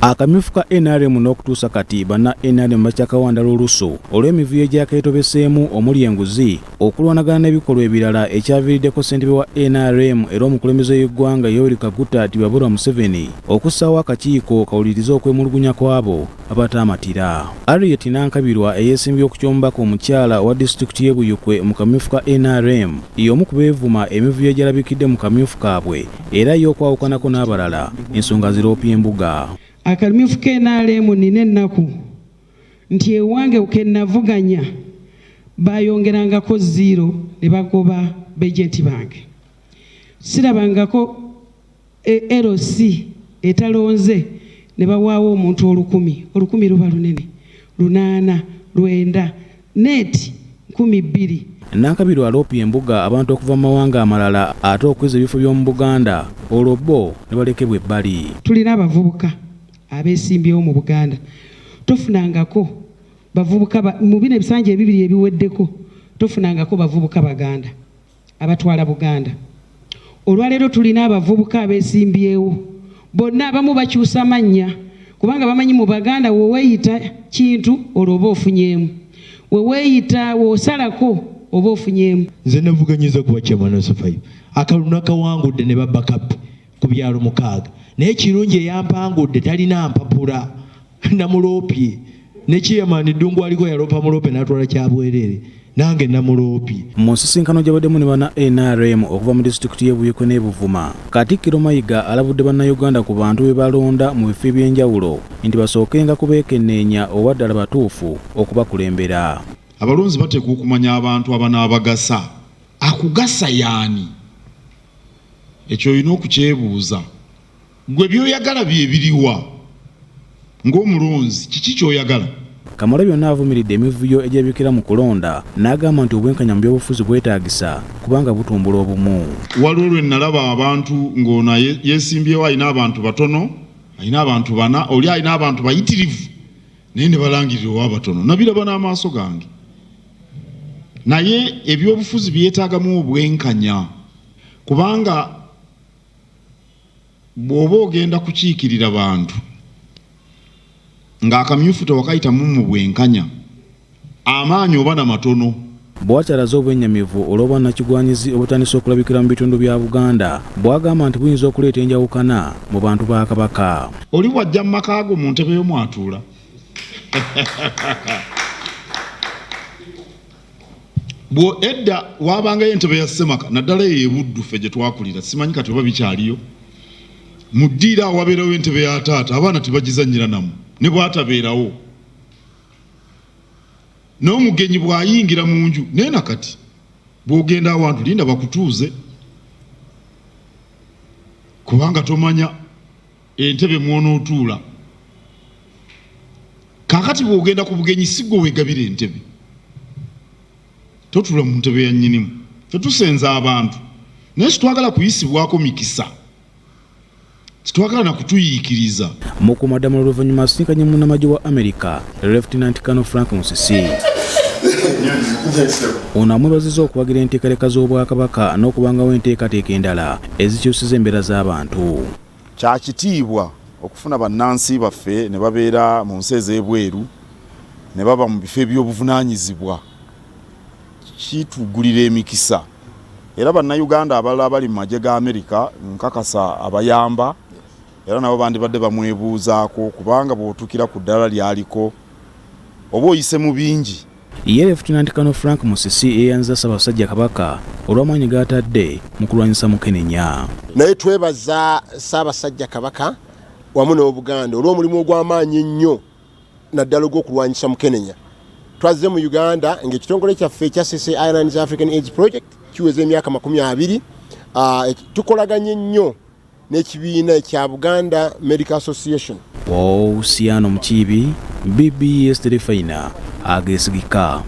Akamyufu ka NRM n'okutuusa kati banna NRM bakyakawandala oluso olw'emivuyo egyaketobeseemu omuli enguzi okulwanagana n'ebikolwa ebirala ekyaviiriddeko ssentebe wa NRM era omukulembeze w'eggwanga Yoweri Kaguta Museveni okussaawo akakiiko kawulirize okwemulugunya kw'abo abataamatira. Harriet Nankabirwa eyeesimbye okukyomubaka omukyala wa disitulikiti y'e Buikwe mu kamyufu ka NRM y'omu ku beevuma emivuyo egyalabikidde mu kamyufu kaabwe era y'okwawukanako n'abalala ensonga ziroopye embuga. Akamyufu ka NRM nina ennaku nti ewange kenavuganya bayongerangako 0 ne bagoba bejenti bange. Sirabangako LC etalonze ne bawaawo omuntu 10,000 luba lunene 8 9 net 12. Nankabirwa aloopye embuga abantu okuva mu mawanga amalala ate okweza ebifo by'omu Buganda olwo bo ne balekebwa ebbali. Tulina abavubuka abeesimbyewo mu Buganda tofunangako bavubuka mu bino ebisanja ebibiri ebiweddeko tofunangako bavubuka Baganda abatwala Buganda. Olwaleero tulina abavubuka abeesimbyewo bonna abamu bakyusa amannya kubanga bamanyi mu Baganda weweeyita kintu olwo oba ofunyeemu, weweeyita wosalako oba ofunyeemu. Nze navuganyiza kuba chairman of 5 akaluna kawangudde ne babakapu ku byalo 6 naye kirungi eyampangudde talina mpapula namuloopye ne chairman Ddungu aliko yaloopa muloope n'atwala kyabwerere nange namuloopye. Mu nsisinkano gyabaddemu ne bana NRM okuva mu disitulikiti y'e Buikwe ne Buvuma, Katikkiro Mayiga alabudde bannayuganda ku bantu be balonda mu bifo eby'enjawulo nti basookenga kubeekenneenya oba ddala batuufu okubakulembera. Abalonzi bateekwa okumanya abantu abanaabagasa. Akugasa yaani? Ekyo olina okukyebuuza. Gwe by'oyagala bye biriwa? Ng'omulonzi kiki ky'oyagala? Kamalabyonna avumiridde emivuyo egyebikira mu kulonda n'agamba nti obwenkanya mu by'obufuzi bwetaagisa kubanga butumbula obumu. Waliwo lwe nalaba abantu ng'ona yeesimbyewo alina abantu batono, alina abantu 4, oli alina abantu bayitirivu naye ne balangirira ow'abatono. Nabiraba n'amaaso gange. Naye ebyobufuzi byetaagamu obwenkanya kubanga bw'oba ogenda kukiikirira bantu ng'akamyufu tewakayitamu mu bwenkanya amaanyi oba na matono. Bwakyalaze obwennyamivu olw'obwannakigwanyizi obutandise okulabikira mu bitundu bya Buganda bwagamba nti buyinza okuleeta enjawukana mu bantu ba Kabaka. Oli bw'ajja mu maka go mu ntebe y'omwatuula bwo edda wabangayo entebe ya Ssemaka naddala eyo ebuddu ffe gye twakulira simanyi kati oba bikyaliyo mu ddiira wabeerawo entebe ya taata abaana tebagizannyira namu ne bwatabeerawo n'omugenyi bw'ayingira mu nju naye nakati bw'ogenda awantu linda bakutuuze kubanga tomanya entebe mw'onootuula. Kaakati bw'ogenda ku bugenyi si gwe weegabira entebe, totuula mu ntebe ya nnyinimu. Ffe tusenza abantu naye kitwagala kuyisibwako mikisa, kitwagala na kutuyiikiriza. Mukuumaddamula oluvannyuma asisinkanye munnamagye wa Amerika Lieutenant Colonel Frank Musisi. Ono amwebazizza okuwagira enteekateeka z'Obwakabaka n'okubangawo enteekateeka endala ezikyusiza embeera z'abantu. Kya kitiibwa okufuna bannansi baffe ne babeera mu nsi ez'ebweru ne baba mu bifo eby'obuvunaanyizibwa. Kitugulira emikisa era bannayuganda abalala bali mu magye ga Amerika nkakasa abayamba era nabo bandibadde bamwebuuzaako kubanga bw'otuukira ku ddala lyaliko oba oyise mu bingi. Ye Lieutenant Colonel Frank Musisi yeeyanza Ssaabasajja Kabaka olw'amaanyi g'atadde mu kulwanyisa Mukenenya. Naye twebaza Ssaabasajja Kabaka wamu n'Obuganda olw'omulimu ogw'amaanyi ennyo naddala ogw'okulwanyisa Mukenenya. Twazze mu Uganda ng'ekitongole kyaffe ekya CC Islands African AIDS Project kiweza emyaka 20. Tukolaganye nnyo n'ekibiina ekya Buganda Medical Association. Siano Mukiibi, BBS Terefayina, Ageesigika.